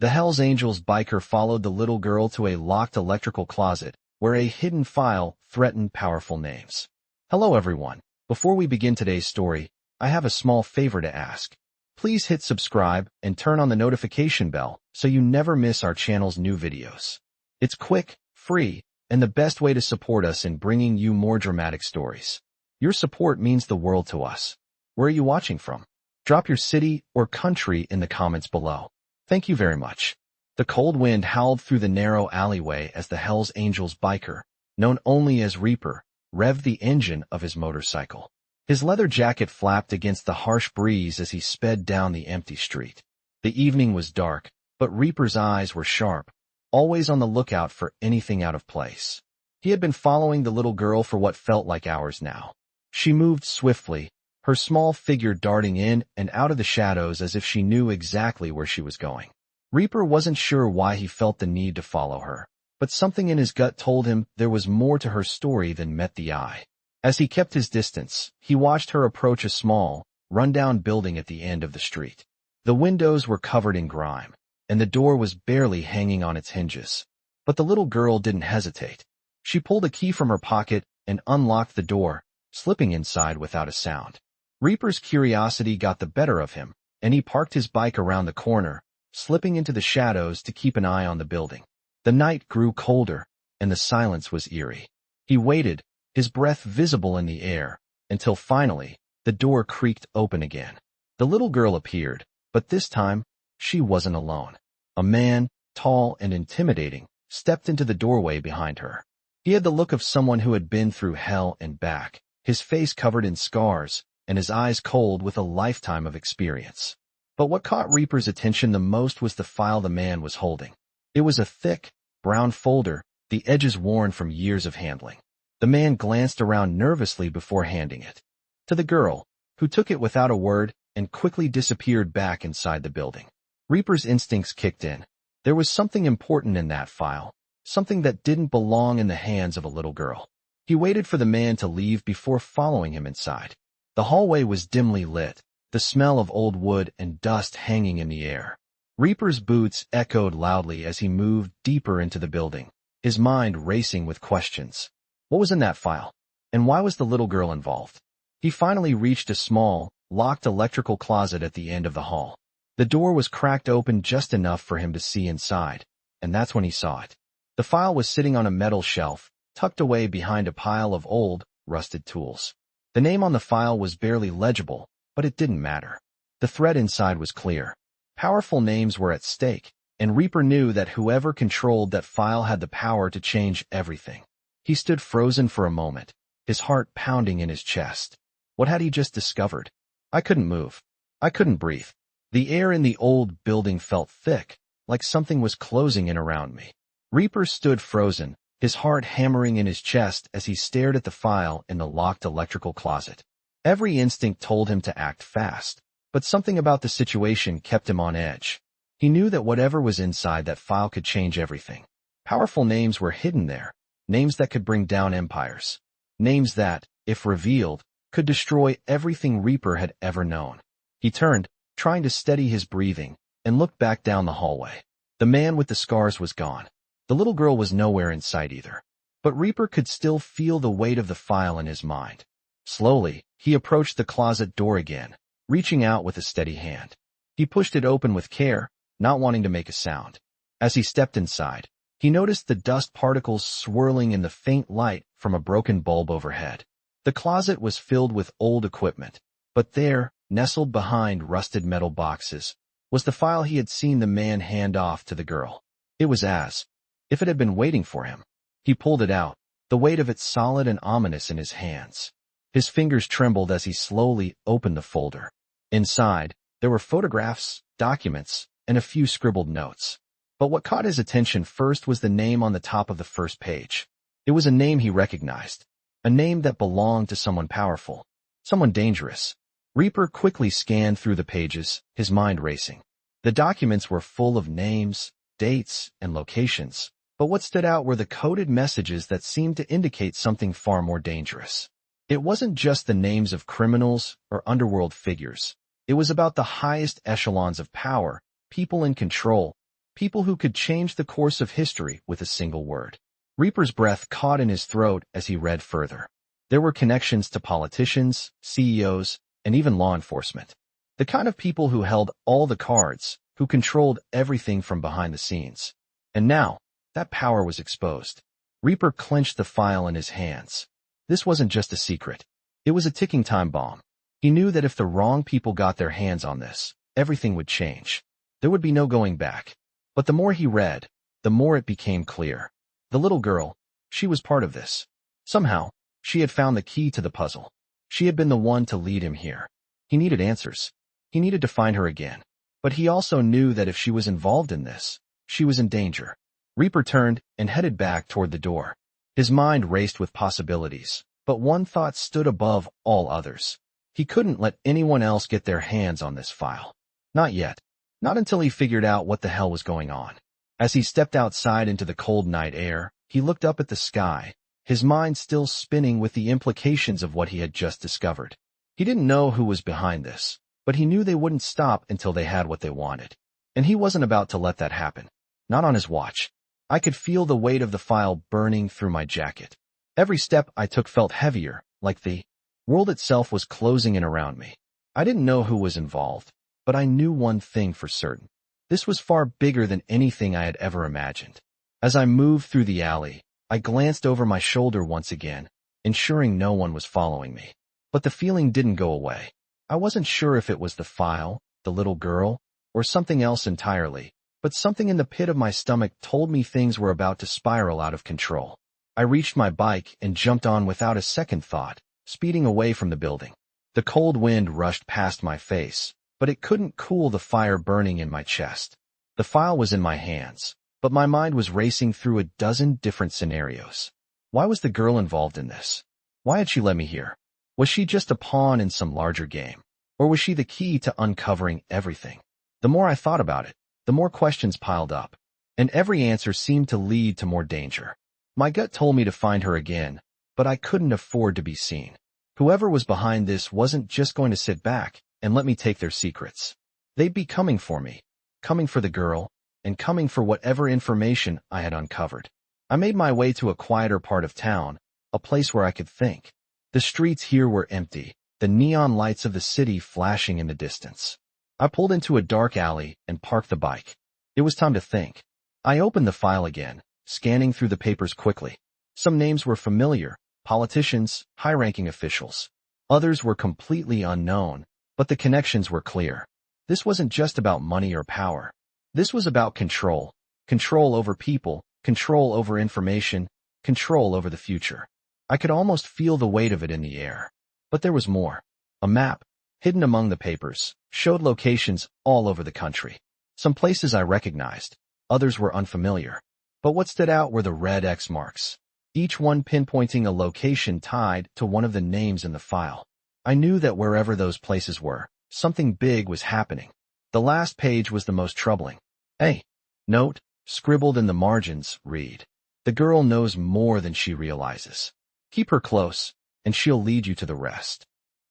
The Hells Angels biker followed the little girl to a locked electrical closet where a hidden file threatened powerful names. Hello everyone. Before we begin today's story, I have a small favor to ask. Please hit subscribe and turn on the notification bell so you never miss our channel's new videos. It's quick, free, and the best way to support us in bringing you more dramatic stories. Your support means the world to us. Where are you watching from? Drop your city or country in the comments below. Thank you very much. The cold wind howled through the narrow alleyway as the Hells Angels biker, known only as Reaper, revved the engine of his motorcycle. His leather jacket flapped against the harsh breeze as he sped down the empty street. The evening was dark, but Reaper's eyes were sharp, always on the lookout for anything out of place. He had been following the little girl for what felt like hours now. She moved swiftly, her small figure darting in and out of the shadows as if she knew exactly where she was going. Reaper wasn't sure why he felt the need to follow her, but something in his gut told him there was more to her story than met the eye. As he kept his distance, he watched her approach a small, run-down building at the end of the street. The windows were covered in grime, and the door was barely hanging on its hinges. But the little girl didn't hesitate. She pulled a key from her pocket and unlocked the door, slipping inside without a sound. Reaper's curiosity got the better of him, and he parked his bike around the corner, slipping into the shadows to keep an eye on the building. The night grew colder, and the silence was eerie. He waited, his breath visible in the air, until finally, the door creaked open again. The little girl appeared, but this time, she wasn't alone. A man, tall and intimidating, stepped into the doorway behind her. He had the look of someone who had been through hell and back, his face covered in scars, and his eyes cold with a lifetime of experience. But what caught Reaper's attention the most was the file the man was holding. It was a thick, brown folder, the edges worn from years of handling. The man glanced around nervously before handing it to the girl, who took it without a word and quickly disappeared back inside the building. Reaper's instincts kicked in. There was something important in that file, something that didn't belong in the hands of a little girl. He waited for the man to leave before following him inside. The hallway was dimly lit, the smell of old wood and dust hanging in the air. Reaper's boots echoed loudly as he moved deeper into the building, his mind racing with questions. What was in that file? And why was the little girl involved? He finally reached a small, locked electrical closet at the end of the hall. The door was cracked open just enough for him to see inside, and that's when he saw it. The file was sitting on a metal shelf, tucked away behind a pile of old, rusted tools. The name on the file was barely legible, but it didn't matter. The thread inside was clear. Powerful names were at stake, and Reaper knew that whoever controlled that file had the power to change everything. He stood frozen for a moment, his heart pounding in his chest. What had he just discovered? I couldn't move. I couldn't breathe. The air in the old building felt thick, like something was closing in around me. Reaper stood frozen, his heart hammering in his chest as he stared at the file in the locked electrical closet. Every instinct told him to act fast, but something about the situation kept him on edge. He knew that whatever was inside that file could change everything. Powerful names were hidden there, names that could bring down empires. Names that, if revealed, could destroy everything Reaper had ever known. He turned, trying to steady his breathing, and looked back down the hallway. The man with the scars was gone. The little girl was nowhere in sight either. But Reaper could still feel the weight of the file in his mind. Slowly, he approached the closet door again, reaching out with a steady hand. He pushed it open with care, not wanting to make a sound. As he stepped inside, he noticed the dust particles swirling in the faint light from a broken bulb overhead. The closet was filled with old equipment, but there, nestled behind rusted metal boxes, was the file he had seen the man hand off to the girl. It was as if it had been waiting for him. He pulled it out, the weight of it solid and ominous in his hands. His fingers trembled as he slowly opened the folder. Inside, there were photographs, documents, and a few scribbled notes. But what caught his attention first was the name on the top of the first page. It was a name he recognized, a name that belonged to someone powerful, someone dangerous. Reaper quickly scanned through the pages, his mind racing. The documents were full of names, dates, and locations, but what stood out were the coded messages that seemed to indicate something far more dangerous. It wasn't just the names of criminals or underworld figures. It was about the highest echelons of power, people in control, People who could change the course of history with a single word. Reaper's breath caught in his throat as he read further. There were connections to politicians, CEOs, and even law enforcement. The kind of people who held all the cards, who controlled everything from behind the scenes. And now, that power was exposed. Reaper clenched the file in his hands. This wasn't just a secret. It was a ticking time bomb. He knew that if the wrong people got their hands on this, everything would change. There would be no going back. But the more he read, the more it became clear. The little girl, she was part of this. Somehow, she had found the key to the puzzle. She had been the one to lead him here. He needed answers. He needed to find her again. But he also knew that if she was involved in this, she was in danger. Reaper turned and headed back toward the door. His mind raced with possibilities, but one thought stood above all others. He couldn't let anyone else get their hands on this file. Not yet. Not until he figured out what the hell was going on. As he stepped outside into the cold night air, he looked up at the sky, his mind still spinning with the implications of what he had just discovered. He didn't know who was behind this, but he knew they wouldn't stop until they had what they wanted. And he wasn't about to let that happen. Not on his watch. I could feel the weight of the file burning through my jacket. Every step I took felt heavier, like the world itself was closing in around me. I didn't know who was involved, but I knew one thing for certain. This was far bigger than anything I had ever imagined. As I moved through the alley, I glanced over my shoulder once again, ensuring no one was following me. But the feeling didn't go away. I wasn't sure if it was the file, the little girl, or something else entirely, but something in the pit of my stomach told me things were about to spiral out of control. I reached my bike and jumped on without a second thought, speeding away from the building. The cold wind rushed past my face, but it couldn't cool the fire burning in my chest. The file was in my hands, but my mind was racing through a dozen different scenarios. Why was the girl involved in this? Why had she led me here? Was she just a pawn in some larger game? Or was she the key to uncovering everything? The more I thought about it, the more questions piled up, and every answer seemed to lead to more danger. My gut told me to find her again, but I couldn't afford to be seen. Whoever was behind this wasn't just going to sit back and let me take their secrets. They'd be coming for me, coming for the girl, and coming for whatever information I had uncovered. I made my way to a quieter part of town, a place where I could think. The streets here were empty, the neon lights of the city flashing in the distance. I pulled into a dark alley and parked the bike. It was time to think. I opened the file again, scanning through the papers quickly. Some names were familiar, politicians, high-ranking officials. Others were completely unknown, but the connections were clear. This wasn't just about money or power. This was about control. Control over people, control over information, control over the future. I could almost feel the weight of it in the air. But there was more. A map, hidden among the papers, showed locations all over the country. Some places I recognized, others were unfamiliar. But what stood out were the red X marks, each one pinpointing a location tied to one of the names in the file. I knew that wherever those places were, something big was happening. The last page was the most troubling. A note, scribbled in the margins, read, "The girl knows more than she realizes. Keep her close, and she'll lead you to the rest."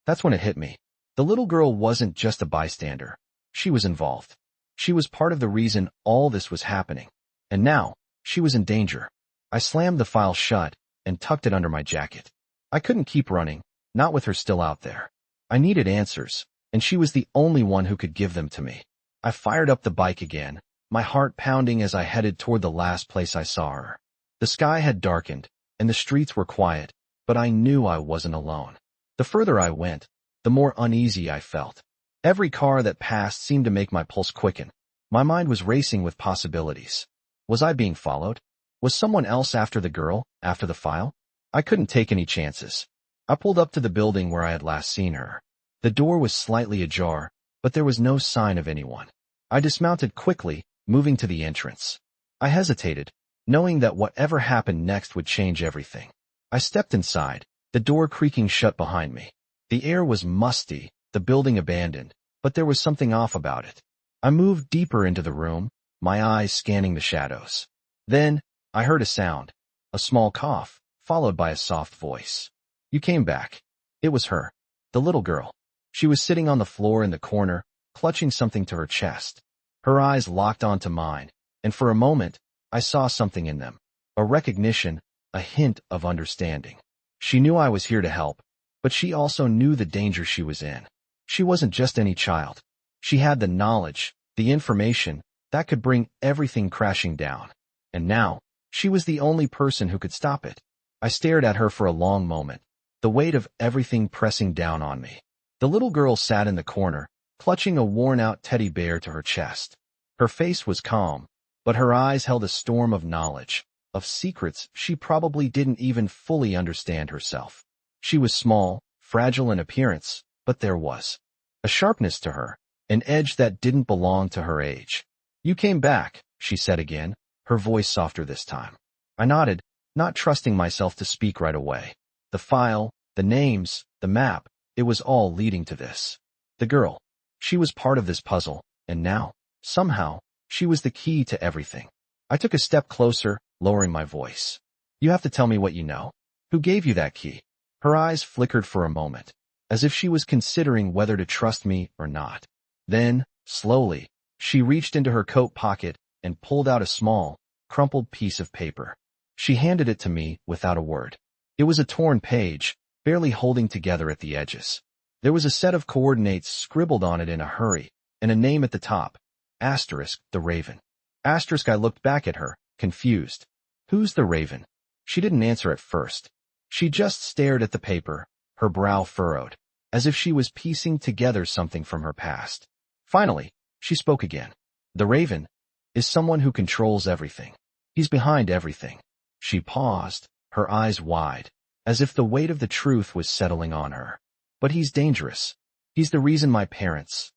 That's when it hit me. The little girl wasn't just a bystander. She was involved. She was part of the reason all this was happening. And now, she was in danger. I slammed the file shut and tucked it under my jacket. I couldn't keep running, not with her still out there. I needed answers, and she was the only one who could give them to me. I fired up the bike again, my heart pounding as I headed toward the last place I saw her. The sky had darkened, and the streets were quiet, but I knew I wasn't alone. The further I went, the more uneasy I felt. Every car that passed seemed to make my pulse quicken. My mind was racing with possibilities. Was I being followed? Was someone else after the girl, after the file? I couldn't take any chances. I pulled up to the building where I had last seen her. The door was slightly ajar, but there was no sign of anyone. I dismounted quickly, moving to the entrance. I hesitated, knowing that whatever happened next would change everything. I stepped inside, the door creaking shut behind me. The air was musty, the building abandoned, but there was something off about it. I moved deeper into the room, my eyes scanning the shadows. Then, I heard a sound, a small cough, followed by a soft voice. "You came back." It was her, the little girl. She was sitting on the floor in the corner, clutching something to her chest. Her eyes locked onto mine, and for a moment, I saw something in them. A recognition, a hint of understanding. She knew I was here to help, but she also knew the danger she was in. She wasn't just any child. She had the knowledge, the information, that could bring everything crashing down. And now, she was the only person who could stop it. I stared at her for a long moment, the weight of everything pressing down on me. The little girl sat in the corner, clutching a worn-out teddy bear to her chest. Her face was calm, but her eyes held a storm of knowledge, of secrets she probably didn't even fully understand herself. She was small, fragile in appearance, but there was a sharpness to her, an edge that didn't belong to her age. "You came back," she said again, her voice softer this time. I nodded, not trusting myself to speak right away. The file, the names, the map, it was all leading to this. The girl. She was part of this puzzle, and now, somehow, she was the key to everything. I took a step closer, lowering my voice. "You have to tell me what you know. Who gave you that key?" Her eyes flickered for a moment, as if she was considering whether to trust me or not. Then, slowly, she reached into her coat pocket and pulled out a small, crumpled piece of paper. She handed it to me without a word. It was a torn page, barely holding together at the edges. There was a set of coordinates scribbled on it in a hurry, and a name at the top. Asterisk, the Raven. Asterisk. I looked back at her, confused. Who's the Raven? She didn't answer at first. She just stared at the paper, her brow furrowed, as if she was piecing together something from her past. Finally, she spoke again. "The Raven is someone who controls everything. He's behind everything." She paused, her eyes wide, as if the weight of the truth was settling on her. "But he's dangerous. He's the reason my parents,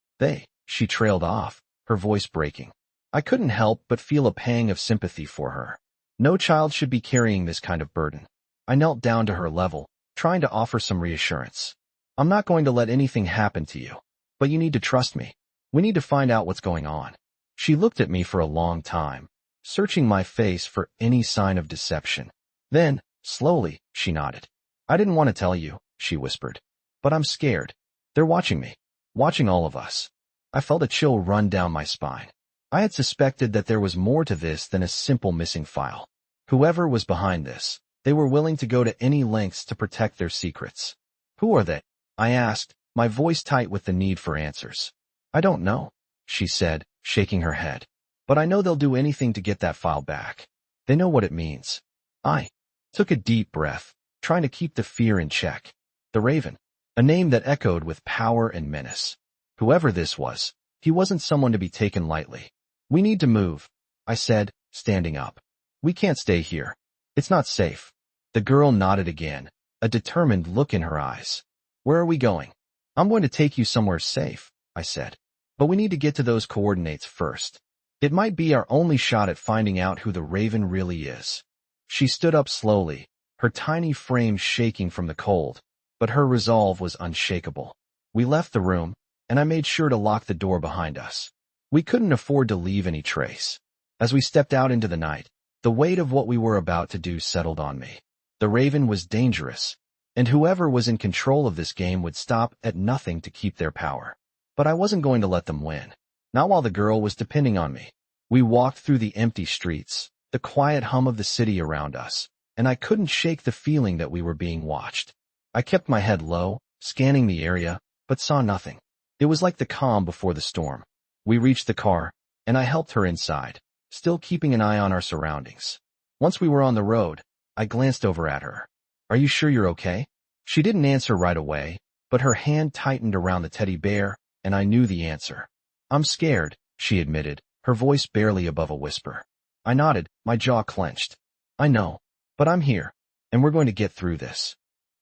she trailed off, her voice breaking. I couldn't help but feel a pang of sympathy for her. No child should be carrying this kind of burden. I knelt down to her level, trying to offer some reassurance. "I'm not going to let anything happen to you, but you need to trust me. We need to find out what's going on." She looked at me for a long time, searching my face for any sign of deception. Then, slowly, she nodded. "I didn't want to tell you," she whispered, "but I'm scared. They're watching me. Watching all of us." I felt a chill run down my spine. I had suspected that there was more to this than a simple missing file. Whoever was behind this, they were willing to go to any lengths to protect their secrets. "Who are they?" I asked, my voice tight with the need for answers. "I don't know," she said, shaking her head. "But I know they'll do anything to get that file back. They know what it means." I took a deep breath, trying to keep the fear in check. The Raven, a name that echoed with power and menace. Whoever this was, he wasn't someone to be taken lightly. "We need to move," I said, standing up. "We can't stay here. It's not safe." The girl nodded again, a determined look in her eyes. "Where are we going?" "I'm going to take you somewhere safe," I said. "But we need to get to those coordinates first. It might be our only shot at finding out who the Raven really is." She stood up slowly, her tiny frame shaking from the cold, but her resolve was unshakable. We left the room, and I made sure to lock the door behind us. We couldn't afford to leave any trace. As we stepped out into the night, the weight of what we were about to do settled on me. The Raven was dangerous, and whoever was in control of this game would stop at nothing to keep their power. But I wasn't going to let them win. Not while the girl was depending on me. We walked through the empty streets, the quiet hum of the city around us, and I couldn't shake the feeling that we were being watched. I kept my head low, scanning the area, but saw nothing. It was like the calm before the storm. We reached the car, and I helped her inside, still keeping an eye on our surroundings. Once we were on the road, I glanced over at her. "Are you sure you're okay?" She didn't answer right away, but her hand tightened around the teddy bear, and I knew the answer. "I'm scared," she admitted, her voice barely above a whisper. I nodded, my jaw clenched. "I know, but I'm here, and we're going to get through this."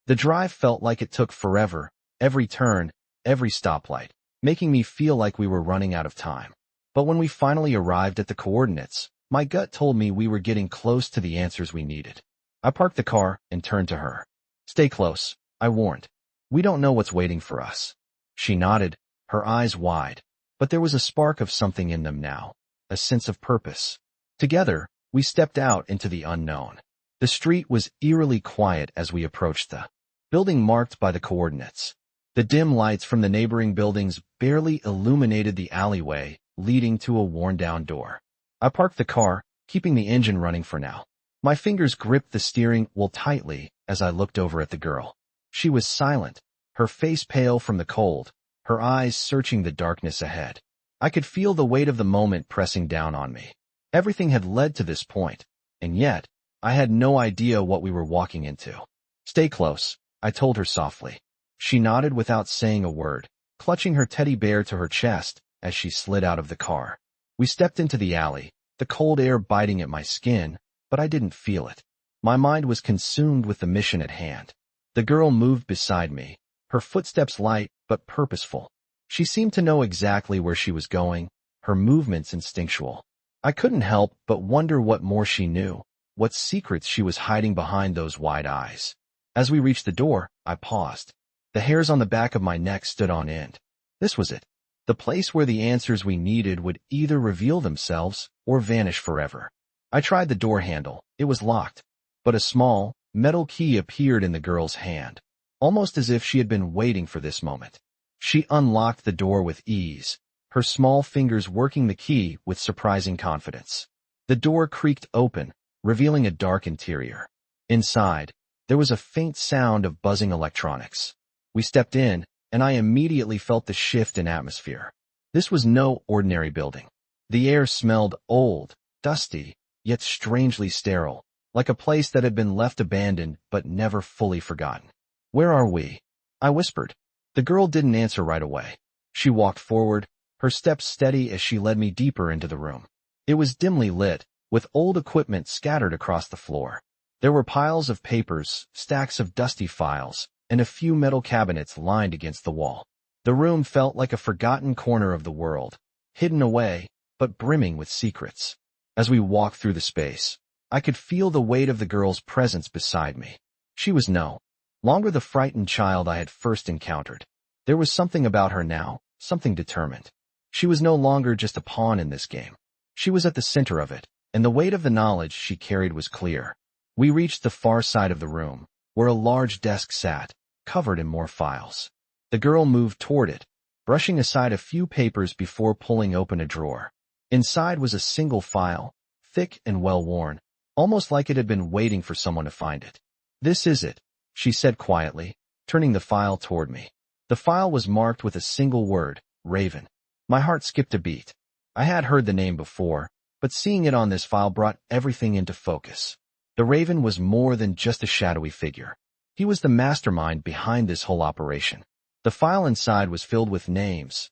The drive felt like it took forever, every turn, every stoplight, making me feel like we were running out of time. But when we finally arrived at the coordinates, my gut told me we were getting close to the answers we needed. I parked the car and turned to her. "Stay close," I warned. "We don't know what's waiting for us." She nodded, her eyes wide, but there was a spark of something in them now, a sense of purpose. Together, we stepped out into the unknown. The street was eerily quiet as we approached the building marked by the coordinates. The dim lights from the neighboring buildings barely illuminated the alleyway leading to a worn-down door. I parked the car, keeping the engine running for now. My fingers gripped the steering wheel tightly as I looked over at the girl. She was silent, her face pale from the cold, her eyes searching the darkness ahead. I could feel the weight of the moment pressing down on me. Everything had led to this point, and yet, I had no idea what we were walking into. Stay close, I told her softly. She nodded without saying a word, clutching her teddy bear to her chest as she slid out of the car. We stepped into the alley, the cold air biting at my skin, but I didn't feel it. My mind was consumed with the mission at hand. The girl moved beside me, her footsteps light but purposeful. She seemed to know exactly where she was going, her movements instinctual. I couldn't help but wonder what more she knew, what secrets she was hiding behind those wide eyes. As we reached the door, I paused. The hairs on the back of my neck stood on end. This was it. The place where the answers we needed would either reveal themselves or vanish forever. I tried the door handle. It was locked, but a small, metal key appeared in the girl's hand, almost as if she had been waiting for this moment. She unlocked the door with ease, her small fingers working the key with surprising confidence. The door creaked open, revealing a dark interior. Inside, there was a faint sound of buzzing electronics. We stepped in, and I immediately felt the shift in atmosphere. This was no ordinary building. The air smelled old, dusty, yet strangely sterile, like a place that had been left abandoned but never fully forgotten. "Where are we?" I whispered. The girl didn't answer right away. She walked forward, her steps steady as she led me deeper into the room. It was dimly lit, with old equipment scattered across the floor. There were piles of papers, stacks of dusty files, and a few metal cabinets lined against the wall. The room felt like a forgotten corner of the world, hidden away, but brimming with secrets. As we walked through the space, I could feel the weight of the girl's presence beside me. She was no longer the frightened child I had first encountered. There was something about her now, something determined. She was no longer just a pawn in this game. She was at the center of it, and the weight of the knowledge she carried was clear. We reached the far side of the room, where a large desk sat, covered in more files. The girl moved toward it, brushing aside a few papers before pulling open a drawer. Inside was a single file, thick and well-worn, almost like it had been waiting for someone to find it. "This is it," she said quietly, turning the file toward me. The file was marked with a single word, Raven. My heart skipped a beat. I had heard the name before, but seeing it on this file brought everything into focus. The Raven was more than just a shadowy figure. He was the mastermind behind this whole operation. The file inside was filled with names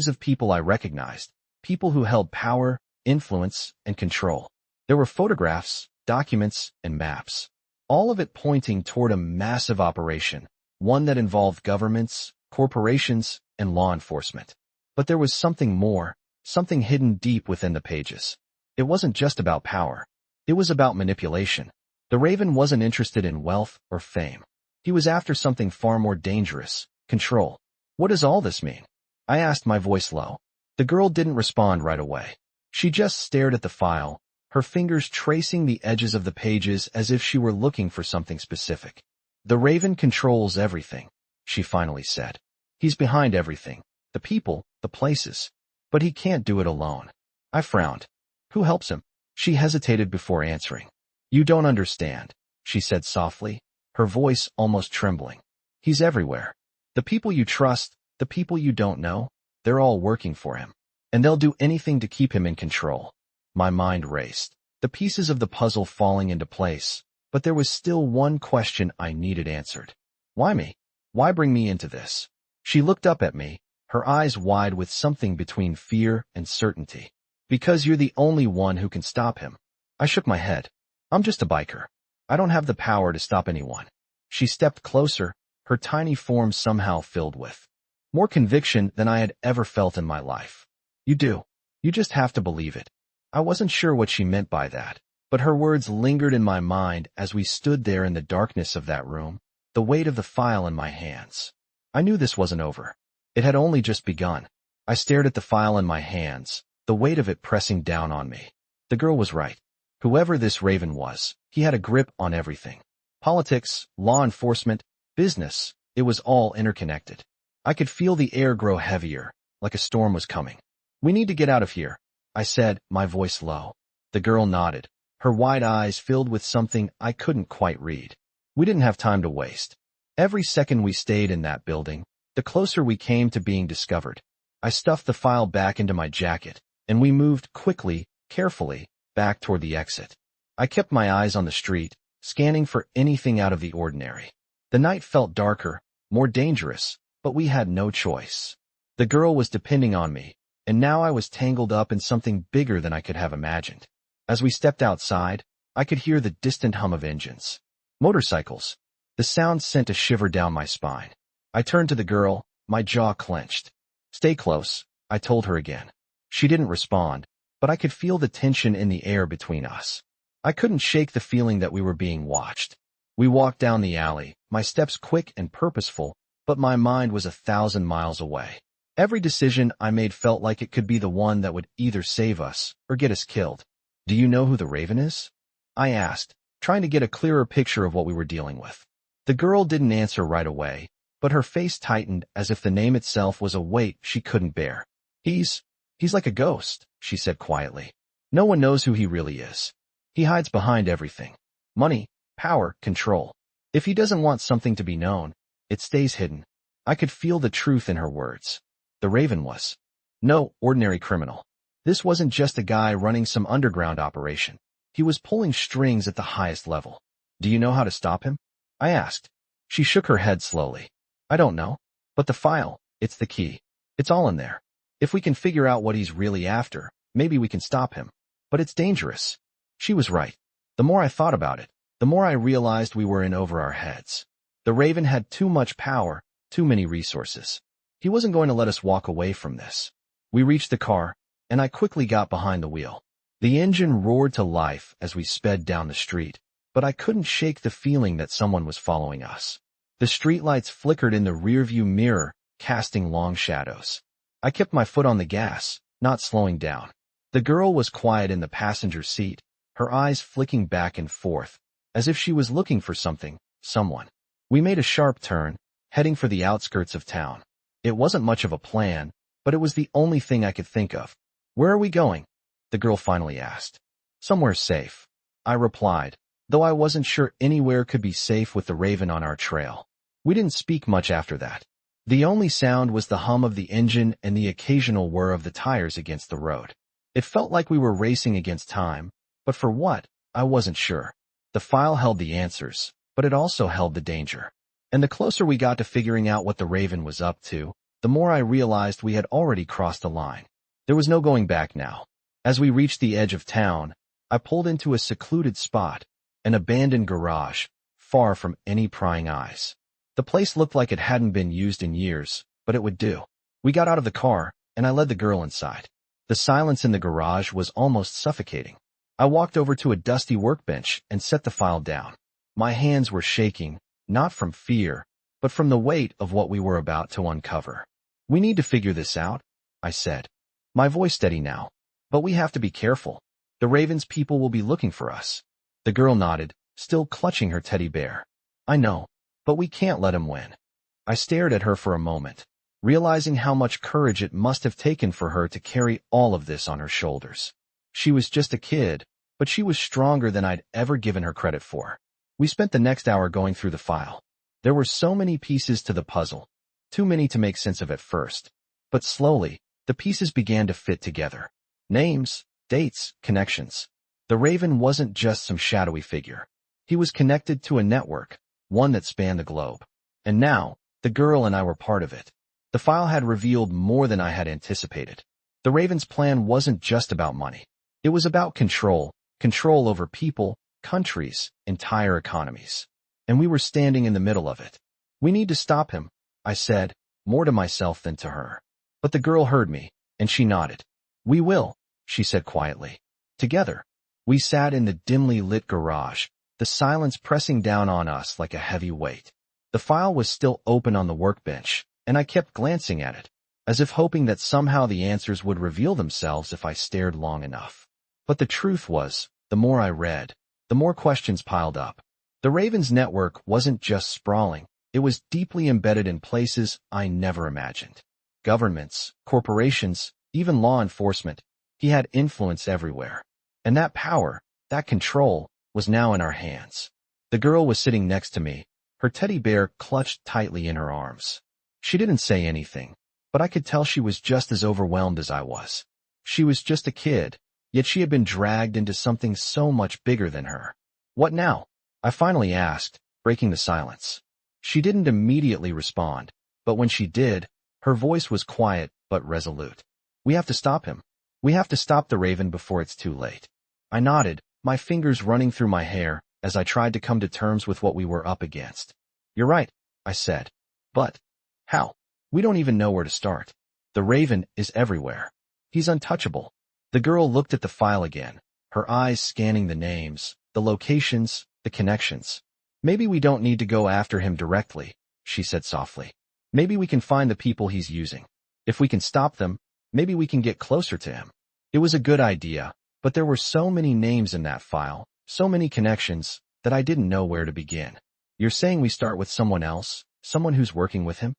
of people I recognized, people who held power, influence, and control. There were photographs, documents, and maps, all of it pointing toward a massive operation, one that involved governments, corporations, and law enforcement. But there was something more, something hidden deep within the pages. It wasn't just about power. It was about manipulation. The Raven wasn't interested in wealth or fame. He was after something far more dangerous, control. "What does all this mean?" I asked, my voice low. The girl didn't respond right away. She just stared at the file, her fingers tracing the edges of the pages as if she were looking for something specific. "The Raven controls everything," she finally said. "He's behind everything, the people, the places. But he can't do it alone." I frowned. "Who helps him?" She hesitated before answering. "You don't understand," she said softly, her voice almost trembling. "He's everywhere. The people you trust, the people you don't know, they're all working for him. And they'll do anything to keep him in control." My mind raced, the pieces of the puzzle falling into place, but there was still one question I needed answered. "Why me? Why bring me into this?" She looked up at me, her eyes wide with something between fear and certainty. "Because you're the only one who can stop him." I shook my head. "I'm just a biker. I don't have the power to stop anyone." She stepped closer, her tiny form somehow filled with more conviction than I had ever felt in my life. "You do. You just have to believe it." I wasn't sure what she meant by that, but her words lingered in my mind as we stood there in the darkness of that room, the weight of the file in my hands. I knew this wasn't over. It had only just begun. I stared at the file in my hands, the weight of it pressing down on me. The girl was right. Whoever this Raven was, he had a grip on everything. Politics, law enforcement, business, it was all interconnected. I could feel the air grow heavier, like a storm was coming. "We need to get out of here," I said, my voice low. The girl nodded, her wide eyes filled with something I couldn't quite read. We didn't have time to waste. Every second we stayed in that building, the closer we came to being discovered. I stuffed the file back into my jacket, and we moved quickly, carefully, back toward the exit. I kept my eyes on the street, scanning for anything out of the ordinary. The night felt darker, more dangerous, but we had no choice. The girl was depending on me, and now I was tangled up in something bigger than I could have imagined. As we stepped outside, I could hear the distant hum of engines. Motorcycles. The sound sent a shiver down my spine. I turned to the girl, my jaw clenched. Stay close, I told her again. She didn't respond, but I could feel the tension in the air between us. I couldn't shake the feeling that we were being watched. We walked down the alley, my steps quick and purposeful, but my mind was 1,000 miles away. Every decision I made felt like it could be the one that would either save us or get us killed. Do you know who the Raven is? I asked, trying to get a clearer picture of what we were dealing with. The girl didn't answer right away, but her face tightened as if the name itself was a weight she couldn't bear. He's like a ghost, she said quietly. No one knows who he really is. He hides behind everything. Money, power, control. If he doesn't want something to be known, it stays hidden. I could feel the truth in her words. The Raven was no ordinary criminal. This wasn't just a guy running some underground operation. He was pulling strings at the highest level. Do you know how to stop him? I asked. She shook her head slowly. I don't know. But the file, it's the key. It's all in there. If we can figure out what he's really after, maybe we can stop him. But it's dangerous. She was right. The more I thought about it, the more I realized we were in over our heads. The Raven had too much power, too many resources. He wasn't going to let us walk away from this. We reached the car, and I quickly got behind the wheel. The engine roared to life as we sped down the street, but I couldn't shake the feeling that someone was following us. The streetlights flickered in the rearview mirror, casting long shadows. I kept my foot on the gas, not slowing down. The girl was quiet in the passenger seat, her eyes flicking back and forth, as if she was looking for something, someone. We made a sharp turn, heading for the outskirts of town. It wasn't much of a plan, but it was the only thing I could think of. Where are we going? The girl finally asked. Somewhere safe, I replied, though I wasn't sure anywhere could be safe with the Raven on our trail. We didn't speak much after that. The only sound was the hum of the engine and the occasional whir of the tires against the road. It felt like we were racing against time, but for what, I wasn't sure. The file held the answers, but it also held the danger. And the closer we got to figuring out what the Raven was up to, the more I realized we had already crossed the line. There was no going back now. As we reached the edge of town, I pulled into a secluded spot, an abandoned garage, far from any prying eyes. The place looked like it hadn't been used in years, but it would do. We got out of the car, and I led the girl inside. The silence in the garage was almost suffocating. I walked over to a dusty workbench and set the file down. My hands were shaking, not from fear, but from the weight of what we were about to uncover. We need to figure this out, I said. My voice steady now. But we have to be careful. The Raven's people will be looking for us. The girl nodded, still clutching her teddy bear. I know, but we can't let him win. I stared at her for a moment, realizing how much courage it must have taken for her to carry all of this on her shoulders. She was just a kid, but she was stronger than I'd ever given her credit for. We spent the next hour going through the file. There were so many pieces to the puzzle, too many to make sense of at first. But slowly, the pieces began to fit together. Names, dates, connections. The Raven wasn't just some shadowy figure. He was connected to a network, one that spanned the globe. And now, the girl and I were part of it. The file had revealed more than I had anticipated. The Raven's plan wasn't just about money. It was about control over people, countries, entire economies. And we were standing in the middle of it. We need to stop him, I said, more to myself than to her. But the girl heard me, and she nodded. We will, she said quietly. Together. We sat in the dimly lit garage, the silence pressing down on us like a heavy weight. The file was still open on the workbench, and I kept glancing at it, as if hoping that somehow the answers would reveal themselves if I stared long enough. But the truth was, the more I read, the more questions piled up. The Raven's network wasn't just sprawling, it was deeply embedded in places I never imagined. Governments, corporations, even law enforcement. He had influence everywhere. And that power, that control, was now in our hands. The girl was sitting next to me, her teddy bear clutched tightly in her arms. She didn't say anything, but I could tell she was just as overwhelmed as I was. She was just a kid, yet she had been dragged into something so much bigger than her. What now? I finally asked, breaking the silence. She didn't immediately respond, but when she did, her voice was quiet but resolute. We have to stop him. We have to stop the Raven before it's too late. I nodded, my fingers running through my hair as I tried to come to terms with what we were up against. You're right, I said. But how? We don't even know where to start. The Raven is everywhere. He's untouchable. The girl looked at the file again, her eyes scanning the names, the locations, the connections. Maybe we don't need to go after him directly, she said softly. Maybe we can find the people he's using. If we can stop them, maybe we can get closer to him. It was a good idea, but there were so many names in that file, so many connections, that I didn't know where to begin. You're saying we start with someone else, someone who's working with him?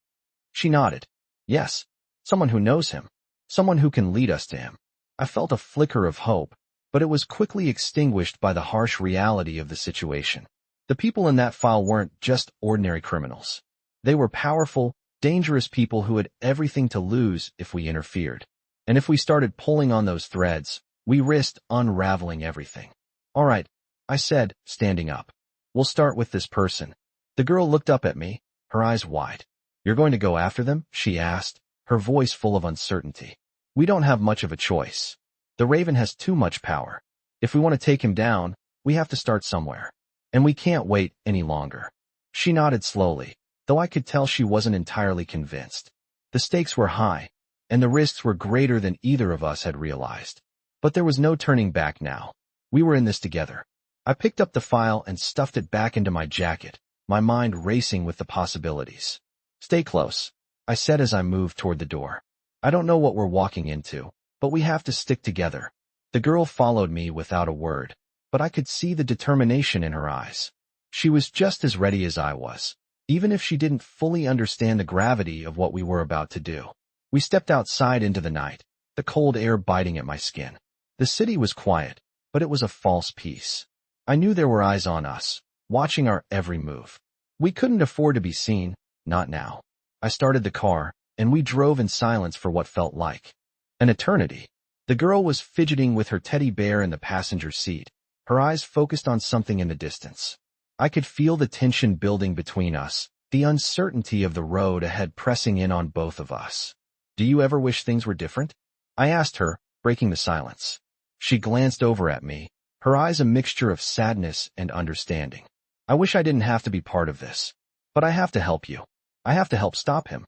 She nodded. Yes, someone who knows him, someone who can lead us to him. I felt a flicker of hope, but it was quickly extinguished by the harsh reality of the situation. The people in that file weren't just ordinary criminals. They were powerful, dangerous people who had everything to lose if we interfered. And if we started pulling on those threads, we risked unraveling everything. All right, I said, standing up. We'll start with this person. The girl looked up at me, her eyes wide. You're going to go after them? She asked, her voice full of uncertainty. We don't have much of a choice. The Raven has too much power. If we want to take him down, we have to start somewhere. And we can't wait any longer. She nodded slowly, though I could tell she wasn't entirely convinced. The stakes were high, and the risks were greater than either of us had realized. But there was no turning back now. We were in this together. I picked up the file and stuffed it back into my jacket, my mind racing with the possibilities. Stay close, I said as I moved toward the door. I don't know what we're walking into, but we have to stick together. The girl followed me without a word, but I could see the determination in her eyes. She was just as ready as I was, even if she didn't fully understand the gravity of what we were about to do. We stepped outside into the night, the cold air biting at my skin. The city was quiet, but it was a false peace. I knew there were eyes on us, watching our every move. We couldn't afford to be seen, not now. I started the car, and we drove in silence for what felt like an eternity. The girl was fidgeting with her teddy bear in the passenger seat, her eyes focused on something in the distance. I could feel the tension building between us, the uncertainty of the road ahead pressing in on both of us. Do you ever wish things were different? I asked her, breaking the silence. She glanced over at me, her eyes a mixture of sadness and understanding. I wish I didn't have to be part of this. But I have to help you. I have to help stop him.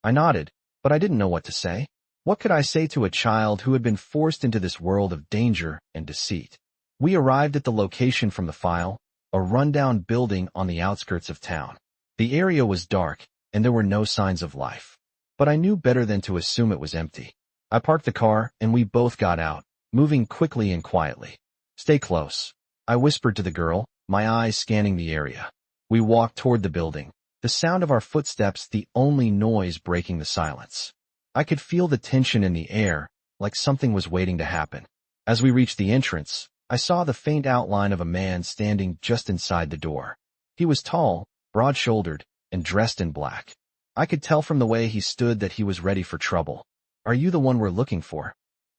I nodded, but I didn't know what to say. What could I say to a child who had been forced into this world of danger and deceit? We arrived at the location from the file, a rundown building on the outskirts of town. The area was dark, and there were no signs of life. But I knew better than to assume it was empty. I parked the car, and we both got out, moving quickly and quietly. Stay close, I whispered to the girl, my eyes scanning the area. We walked toward the building, the sound of our footsteps the only noise breaking the silence. I could feel the tension in the air, like something was waiting to happen. As we reached the entrance, I saw the faint outline of a man standing just inside the door. He was tall, broad-shouldered, and dressed in black. I could tell from the way he stood that he was ready for trouble. Are you the one we're looking for?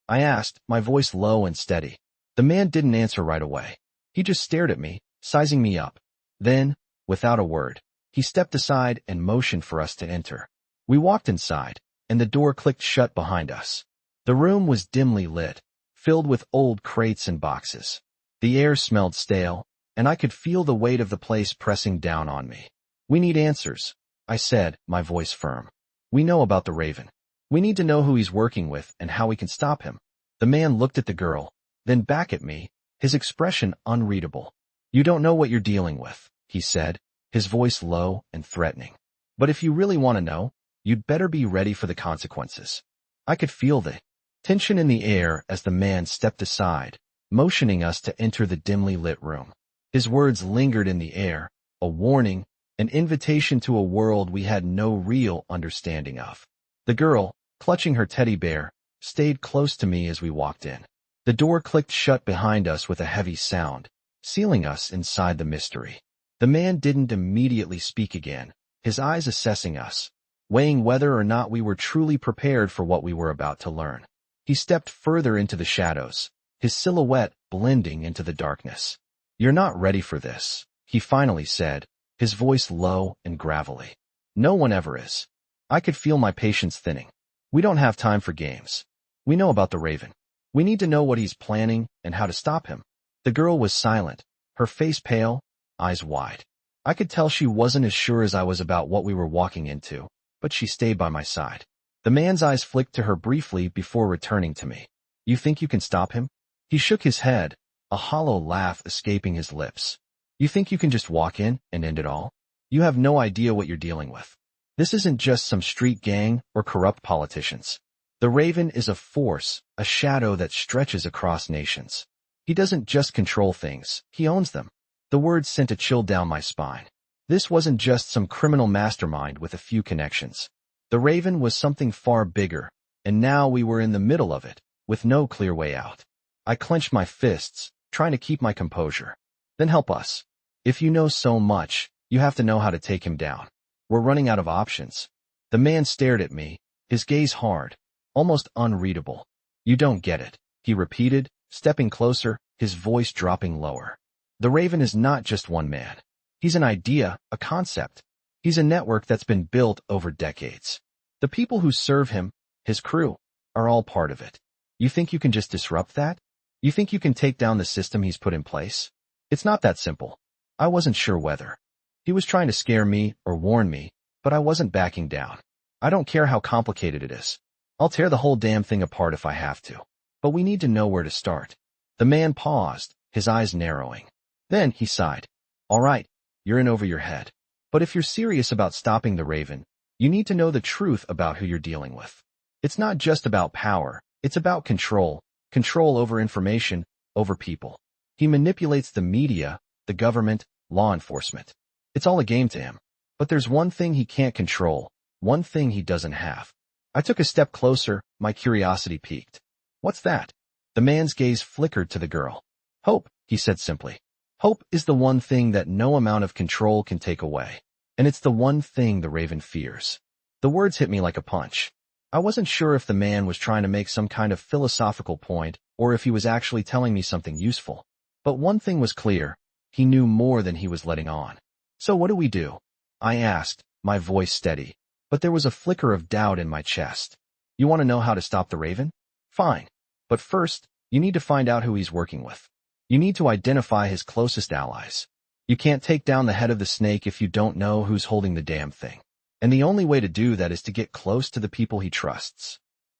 I asked, my voice low and steady. The man didn't answer right away. He just stared at me, sizing me up. Then, without a word, he stepped aside and motioned for us to enter. We walked inside, and the door clicked shut behind us. The room was dimly lit, filled with old crates and boxes. The air smelled stale, and I could feel the weight of the place pressing down on me. We need answers, I said, my voice firm. We know about the Raven. We need to know who he's working with and how we can stop him. The man looked at the girl, then back at me, his expression unreadable. You don't know what you're dealing with, he said, his voice low and threatening. But if you really want to know, you'd better be ready for the consequences. I could feel the tension in the air as the man stepped aside, motioning us to enter the dimly lit room. His words lingered in the air, a warning, an invitation to a world we had no real understanding of. The girl, clutching her teddy bear, stayed close to me as we walked in. The door clicked shut behind us with a heavy sound, sealing us inside the mystery. The man didn't immediately speak again, his eyes assessing us, weighing whether or not we were truly prepared for what we were about to learn. He stepped further into the shadows, his silhouette blending into the darkness. "You're not ready for this," he finally said, his voice low and gravelly. "No one ever is." I could feel my patience thinning. "We don't have time for games. We know about the Raven. We need to know what he's planning and how to stop him." The girl was silent, her face pale, eyes wide. I could tell she wasn't as sure as I was about what we were walking into, but she stayed by my side. The man's eyes flicked to her briefly before returning to me. "You think you can stop him?" He shook his head, a hollow laugh escaping his lips. "You think you can just walk in and end it all? You have no idea what you're dealing with. This isn't just some street gang or corrupt politicians. The Raven is a force, a shadow that stretches across nations. He doesn't just control things, he owns them." The words sent a chill down my spine. This wasn't just some criminal mastermind with a few connections. The Raven was something far bigger, and now we were in the middle of it, with no clear way out. I clenched my fists, trying to keep my composure. "Then help us. If you know so much, you have to know how to take him down. We're running out of options." The man stared at me, his gaze hard, almost unreadable. "You don't get it," he repeated, stepping closer, his voice dropping lower. "The Raven is not just one man. He's an idea, a concept. He's a network that's been built over decades. The people who serve him, his crew, are all part of it. You think you can just disrupt that? You think you can take down the system he's put in place? It's not that simple." I wasn't sure whether he was trying to scare me or warn me, but I wasn't backing down. "I don't care how complicated it is. I'll tear the whole damn thing apart if I have to. But we need to know where to start." The man paused, his eyes narrowing. Then he sighed. "All right, you're in over your head. But if you're serious about stopping the Raven, you need to know the truth about who you're dealing with. It's not just about power, it's about control. Control over information, over people. He manipulates the media, the government, law enforcement. It's all a game to him. But there's one thing he can't control, one thing he doesn't have." I took a step closer, my curiosity piqued. "What's that?" The man's gaze flickered to the girl. "Hope," he said simply. "Hope is the one thing that no amount of control can take away. And it's the one thing the Raven fears." The words hit me like a punch. I wasn't sure if the man was trying to make some kind of philosophical point or if he was actually telling me something useful. But one thing was clear, he knew more than he was letting on. "So what do we do?" I asked, my voice steady, but there was a flicker of doubt in my chest. "You want to know how to stop the Raven? Fine. But first, you need to find out who he's working with. You need to identify his closest allies. You can't take down the head of the snake if you don't know who's holding the damn thing. And the only way to do that is to get close to the people he trusts."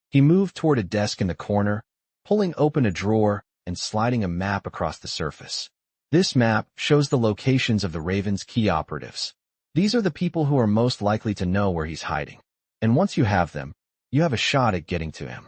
He moved toward a desk in the corner, pulling open a drawer and sliding a map across the surface. This map shows the locations of the Raven's key operatives. These are the people who are most likely to know where he's hiding. And once you have them, you have a shot at getting to him.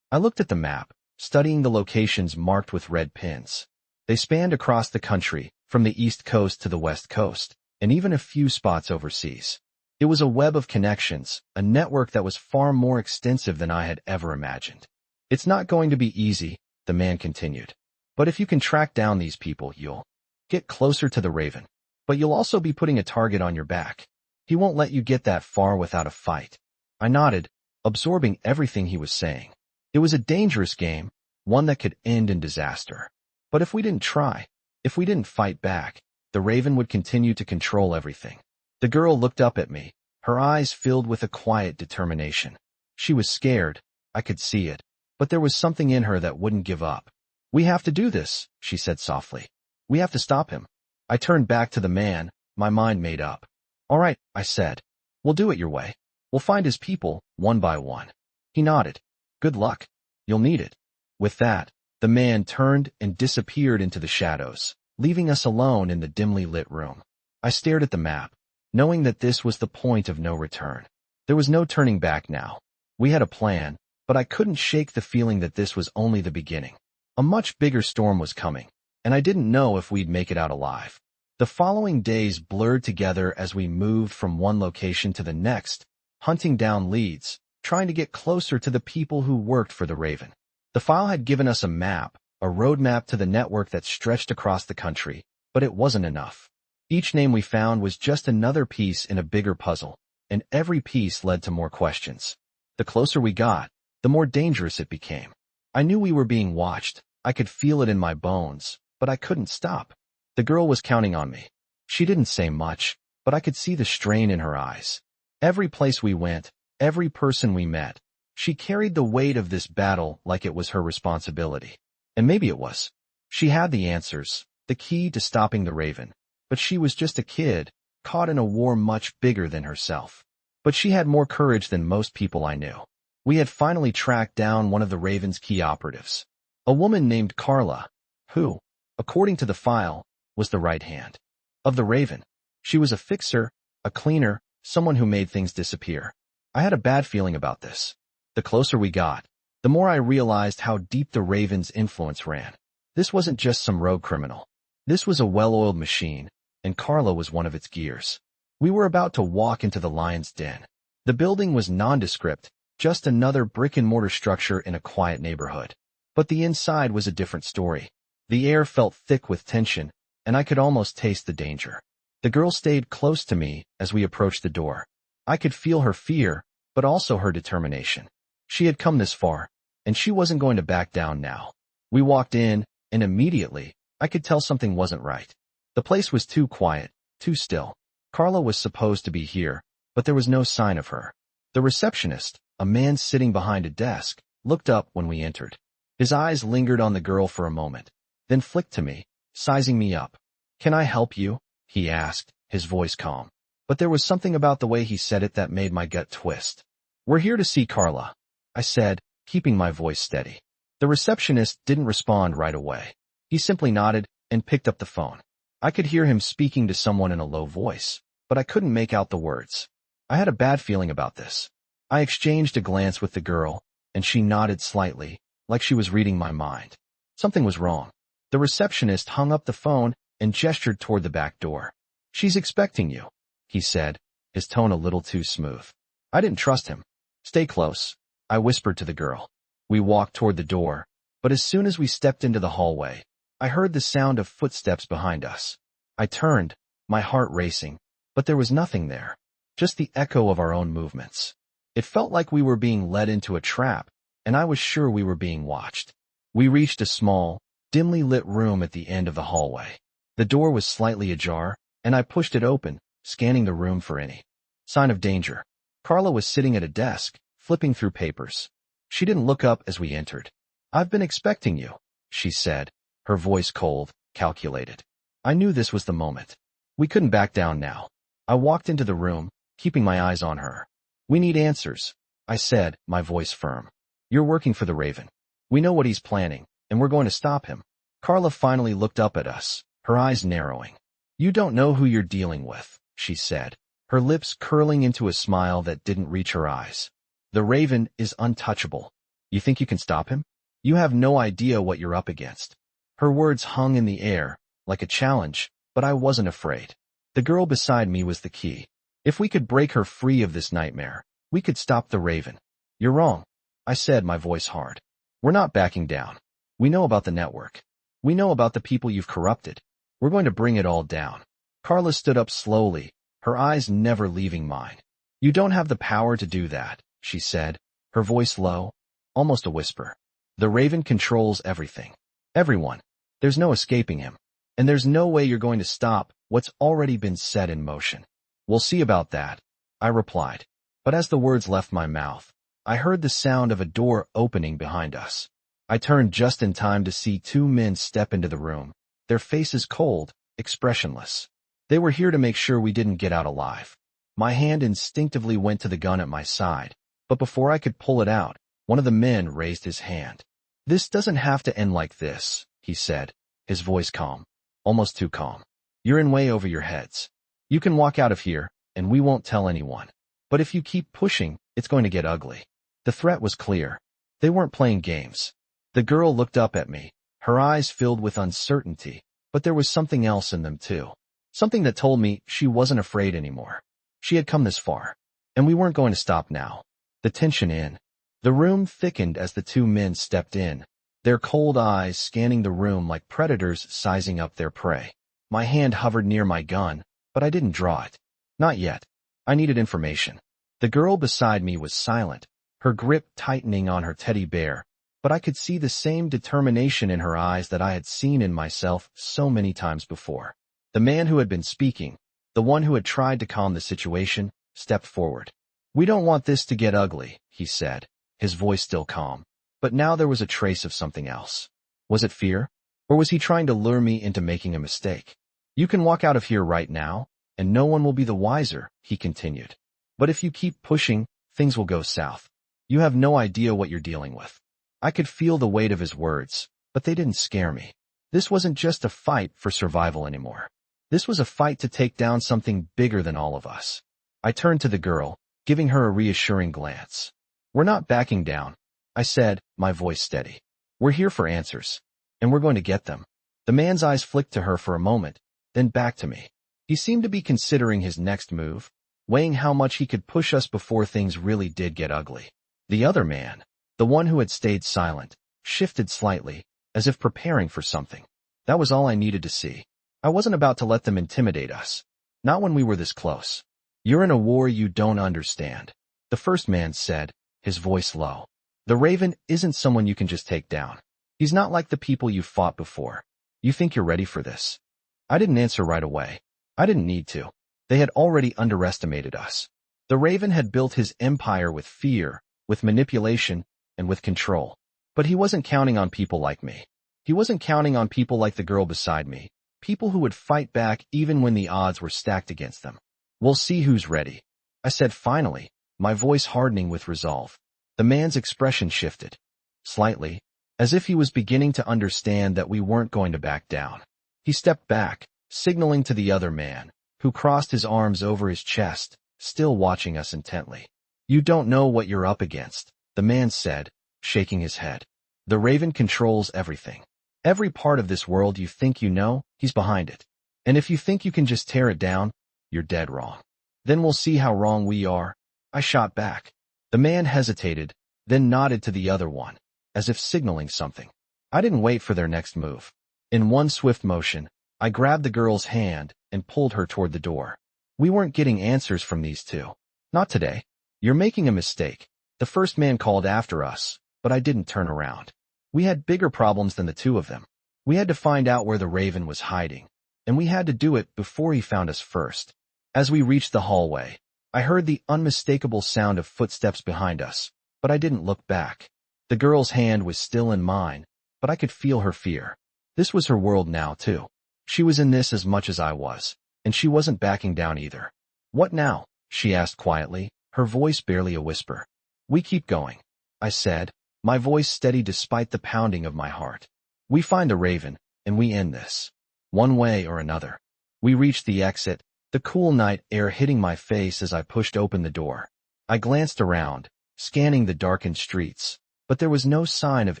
I looked at the map, studying the locations marked with red pins. They spanned across the country, from the East Coast to the West Coast, and even a few spots overseas. It was a web of connections, a network that was far more extensive than I had ever imagined. "It's not going to be easy," the man continued. "But if you can track down these people, you'll get closer to the Raven. But you'll also be putting a target on your back. He won't let you get that far without a fight." I nodded, absorbing everything he was saying. It was a dangerous game, one that could end in disaster. But if we didn't try, if we didn't fight back, the Raven would continue to control everything. The girl looked up at me, her eyes filled with a quiet determination. She was scared, I could see it, but there was something in her that wouldn't give up. "We have to do this," she said softly. "We have to stop him." I turned back to the man, my mind made up. "All right," I said. "We'll do it your way. We'll find his people, one by one." He nodded. "Good luck. You'll need it." With that, the man turned and disappeared into the shadows, leaving us alone in the dimly lit room. I stared at the map, knowing that this was the point of no return. There was no turning back now. We had a plan, but I couldn't shake the feeling that this was only the beginning. A much bigger storm was coming, and I didn't know if we'd make it out alive. The following days blurred together as we moved from one location to the next, hunting down leads, trying to get closer to the people who worked for the Raven. The file had given us a map, a roadmap to the network that stretched across the country, but it wasn't enough. Each name we found was just another piece in a bigger puzzle, and every piece led to more questions. The closer we got, the more dangerous it became. I knew we were being watched. I could feel it in my bones, but I couldn't stop. The girl was counting on me. She didn't say much, but I could see the strain in her eyes. Every place we went, every person we met, she carried the weight of this battle like it was her responsibility. And maybe it was. She had the answers, the key to stopping the Raven. But she was just a kid, caught in a war much bigger than herself. But she had more courage than most people I knew. We had finally tracked down one of the Raven's key operatives. A woman named Carla, who, according to the file, was the right hand of the Raven. She was a fixer, a cleaner, someone who made things disappear. I had a bad feeling about this. The closer we got, the more I realized how deep the Raven's influence ran. This wasn't just some rogue criminal. This was a well-oiled machine, and Carla was one of its gears. We were about to walk into the lion's den. The building was nondescript, just another brick-and-mortar structure in a quiet neighborhood. But the inside was a different story. The air felt thick with tension, and I could almost taste the danger. The girl stayed close to me as we approached the door. I could feel her fear, but also her determination. She had come this far, and she wasn't going to back down now. We walked in, and immediately, I could tell something wasn't right. The place was too quiet, too still. Carla was supposed to be here, but there was no sign of her. The receptionist, a man sitting behind a desk, looked up when we entered. His eyes lingered on the girl for a moment, then flicked to me, sizing me up. "Can I help you?" he asked, his voice calm. But there was something about the way he said it that made my gut twist. "We're here to see Carla," I said, keeping my voice steady. The receptionist didn't respond right away. He simply nodded and picked up the phone. I could hear him speaking to someone in a low voice, but I couldn't make out the words. I had a bad feeling about this. I exchanged a glance with the girl, and she nodded slightly, like she was reading my mind. Something was wrong. The receptionist hung up the phone and gestured toward the back door. "She's expecting you," he said, his tone a little too smooth. I didn't trust him. "Stay close," I whispered to the girl. We walked toward the door, but as soon as we stepped into the hallway, I heard the sound of footsteps behind us. I turned, my heart racing, but there was nothing there, just the echo of our own movements. It felt like we were being led into a trap, and I was sure we were being watched. We reached a small, dimly lit room at the end of the hallway. The door was slightly ajar, and I pushed it open, scanning the room for any sign of danger. Carla was sitting at a desk, flipping through papers. She didn't look up as we entered. "I've been expecting you," she said, her voice cold, calculated. I knew this was the moment. We couldn't back down now. I walked into the room, keeping my eyes on her. "We need answers," I said, my voice firm. "You're working for the Raven. We know what he's planning, and we're going to stop him." Carla finally looked up at us, her eyes narrowing. "You don't know who you're dealing with," she said, her lips curling into a smile that didn't reach her eyes. "The Raven is untouchable. You think you can stop him? You have no idea what you're up against." Her words hung in the air, like a challenge, but I wasn't afraid. The girl beside me was the key. If we could break her free of this nightmare, we could stop the Raven. "You're wrong," I said, my voice hard. "We're not backing down. We know about the network. We know about the people you've corrupted. We're going to bring it all down." Carla stood up slowly, her eyes never leaving mine. "You don't have the power to do that," she said, her voice low, almost a whisper. "The Raven controls everything. Everyone. There's no escaping him. And there's no way you're going to stop what's already been set in motion." "We'll see about that," I replied. But as the words left my mouth, I heard the sound of a door opening behind us. I turned just in time to see two men step into the room, their faces cold, expressionless. They were here to make sure we didn't get out alive. My hand instinctively went to the gun at my side, but before I could pull it out, one of the men raised his hand. "This doesn't have to end like this," he said, his voice calm, almost too calm. "You're in way over your heads. You can walk out of here, and we won't tell anyone. But if you keep pushing, it's going to get ugly." The threat was clear. They weren't playing games. The girl looked up at me, her eyes filled with uncertainty, but there was something else in them too. Something that told me she wasn't afraid anymore. She had come this far, and we weren't going to stop now. the tension in the room thickened as the two men stepped in, their cold eyes scanning the room like predators sizing up their prey. My hand hovered near my gun, but I didn't draw it. Not yet. I needed information. The girl beside me was silent, her grip tightening on her teddy bear, but I could see the same determination in her eyes that I had seen in myself so many times before. The man who had been speaking, the one who had tried to calm the situation, stepped forward. "We don't want this to get ugly," he said, his voice still calm. But now there was a trace of something else. Was it fear? Or was he trying to lure me into making a mistake? "You can walk out of here right now, and no one will be the wiser," he continued. "But if you keep pushing, things will go south. You have no idea what you're dealing with." I could feel the weight of his words, but they didn't scare me. This wasn't just a fight for survival anymore. This was a fight to take down something bigger than all of us. I turned to the girl, giving her a reassuring glance. "We're not backing down," I said, my voice steady. "We're here for answers, and we're going to get them." The man's eyes flicked to her for a moment, then back to me. He seemed to be considering his next move, weighing how much he could push us before things really did get ugly. The other man, the one who had stayed silent, shifted slightly, as if preparing for something. That was all I needed to see. I wasn't about to let them intimidate us. Not when we were this close. "You're in a war you don't understand," the first man said, his voice low. "The Raven isn't someone you can just take down. He's not like the people you've fought before. You think you're ready for this?" I didn't answer right away. I didn't need to. They had already underestimated us. The Raven had built his empire with fear, with manipulation, and with control. But he wasn't counting on people like me. He wasn't counting on people like the girl beside me, people who would fight back even when the odds were stacked against them. "We'll see who's ready," I said finally, my voice hardening with resolve. The man's expression shifted. Slightly, as if he was beginning to understand that we weren't going to back down. He stepped back, signaling to the other man, who crossed his arms over his chest, still watching us intently. "You don't know what you're up against," the man said, shaking his head. "The Raven controls everything. Every part of this world you think you know, he's behind it. And if you think you can just tear it down, you're dead wrong." "Then we'll see how wrong we are," I shot back. The man hesitated, then nodded to the other one, as if signaling something. I didn't wait for their next move. In one swift motion, I grabbed the girl's hand and pulled her toward the door. We weren't getting answers from these two. Not today. "You're making a mistake," the first man called after us, but I didn't turn around. We had bigger problems than the two of them. We had to find out where the Raven was hiding, and we had to do it before he found us first. As we reached the hallway, I heard the unmistakable sound of footsteps behind us, but I didn't look back. The girl's hand was still in mine, but I could feel her fear. This was her world now, too. She was in this as much as I was, and she wasn't backing down either. "What now?" she asked quietly, her voice barely a whisper. "We keep going," I said, my voice steady despite the pounding of my heart. "We find the Raven, and we end this. One way or another." We reached the exit, the cool night air hitting my face as I pushed open the door. I glanced around, scanning the darkened streets, but there was no sign of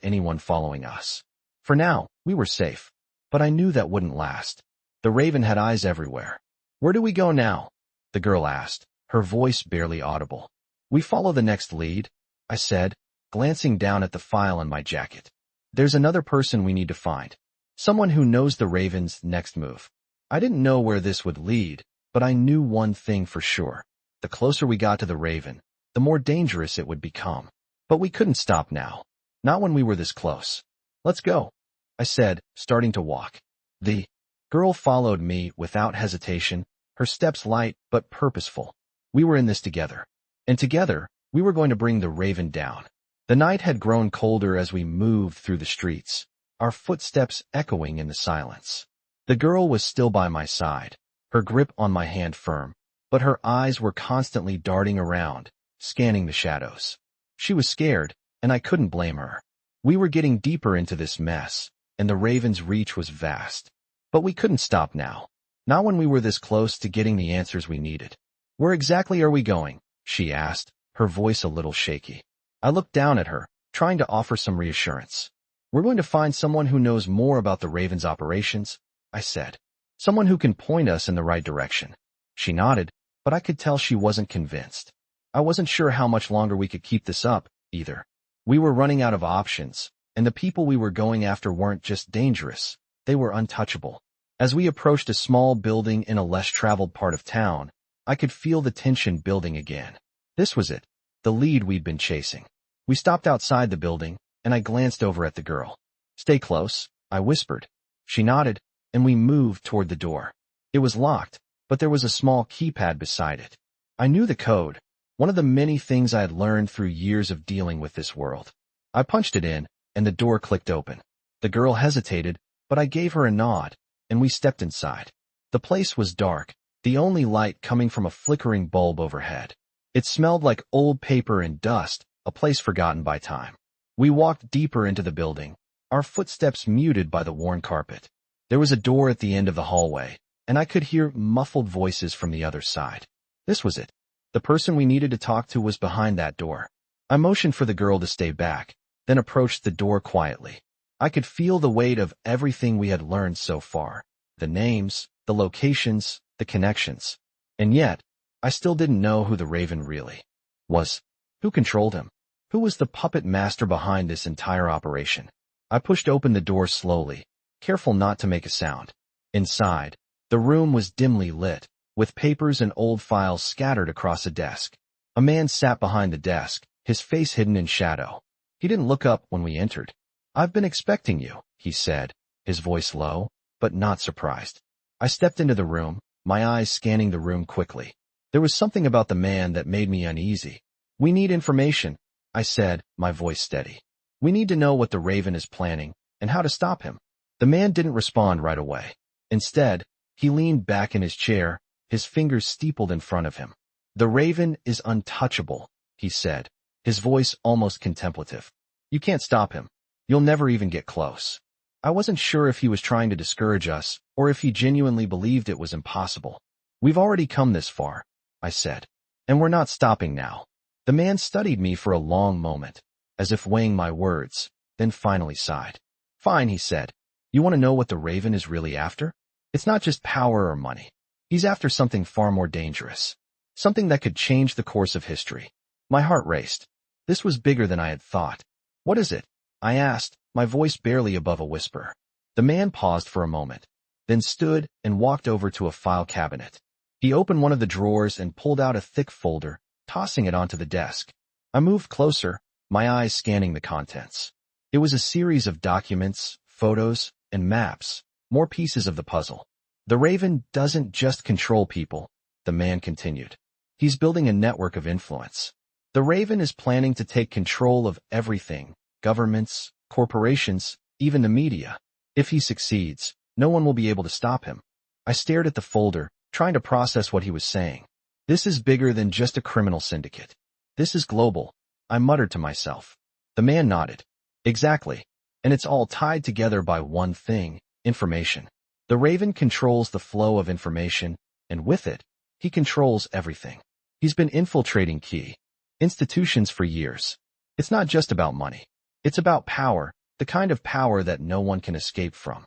anyone following us. For now, we were safe. But I knew that wouldn't last. The Raven had eyes everywhere. "Where do we go now?" the girl asked, her voice barely audible. "We follow the next lead," I said, glancing down at the file in my jacket. "There's another person we need to find. Someone who knows the Raven's next move." I didn't know where this would lead, but I knew one thing for sure. The closer we got to the Raven, the more dangerous it would become. But we couldn't stop now. Not when we were this close. "Let's go," I said, starting to walk. The girl followed me without hesitation, her steps light but purposeful. We were in this together. And together, we were going to bring the Raven down. The night had grown colder as we moved through the streets, our footsteps echoing in the silence. The girl was still by my side, her grip on my hand firm, but her eyes were constantly darting around, scanning the shadows. She was scared, and I couldn't blame her. We were getting deeper into this mess, and the Raven's reach was vast. But we couldn't stop now. Not when we were this close to getting the answers we needed. "Where exactly are we going?" she asked, her voice a little shaky. I looked down at her, trying to offer some reassurance. "We're going to find someone who knows more about the Raven's operations," I said. "Someone who can point us in the right direction." She nodded, but I could tell she wasn't convinced. I wasn't sure how much longer we could keep this up, either. We were running out of options, and the people we were going after weren't just dangerous, they were untouchable. As we approached a small building in a less traveled part of town, I could feel the tension building again. This was it, the lead we'd been chasing. We stopped outside the building, and I glanced over at the girl. "Stay close," I whispered. She nodded, and we moved toward the door. It was locked, but there was a small keypad beside it. I knew the code, one of the many things I had learned through years of dealing with this world. I punched it in, and the door clicked open. The girl hesitated, but I gave her a nod, and we stepped inside. The place was dark, the only light coming from a flickering bulb overhead. It smelled like old paper and dust, a place forgotten by time. We walked deeper into the building, our footsteps muted by the worn carpet. There was a door at the end of the hallway, and I could hear muffled voices from the other side. This was it. The person we needed to talk to was behind that door. I motioned for the girl to stay back, then approached the door quietly. I could feel the weight of everything we had learned so far. The names, the locations, the connections. And yet, I still didn't know who the Raven really was. Who controlled him? Who was the puppet master behind this entire operation? I pushed open the door slowly, careful not to make a sound. Inside, the room was dimly lit, with papers and old files scattered across a desk. A man sat behind the desk, his face hidden in shadow. He didn't look up when we entered. "I've been expecting you," he said, his voice low, but not surprised. I stepped into the room, my eyes scanning the room quickly. There was something about the man that made me uneasy. "We need information," I said, my voice steady. "We need to know what the Raven is planning, and how to stop him." The man didn't respond right away. Instead, he leaned back in his chair, his fingers steepled in front of him. "The Raven is untouchable," he said, his voice almost contemplative. "You can't stop him. You'll never even get close." I wasn't sure if he was trying to discourage us, or if he genuinely believed it was impossible. "We've already come this far," I said, "and we're not stopping now." The man studied me for a long moment, as if weighing my words, then finally sighed. "Fine," he said. "You want to know what the Raven is really after? It's not just power or money. He's after something far more dangerous. Something that could change the course of history." My heart raced. This was bigger than I had thought. "What is it?" I asked, my voice barely above a whisper. The man paused for a moment, then stood and walked over to a file cabinet. He opened one of the drawers and pulled out a thick folder, tossing it onto the desk. I moved closer, my eyes scanning the contents. It was a series of documents, photos, and maps, more pieces of the puzzle. "The Raven doesn't just control people," the man continued. "He's building a network of influence. The Raven is planning to take control of everything, governments, corporations, even the media. If he succeeds, no one will be able to stop him." I stared at the folder, trying to process what he was saying. "This is bigger than just a criminal syndicate. This is global," I muttered to myself. The man nodded. "Exactly. And it's all tied together by one thing: information. The Raven controls the flow of information, and with it, he controls everything. He's been infiltrating key institutions for years. It's not just about money. It's about power, the kind of power that no one can escape from."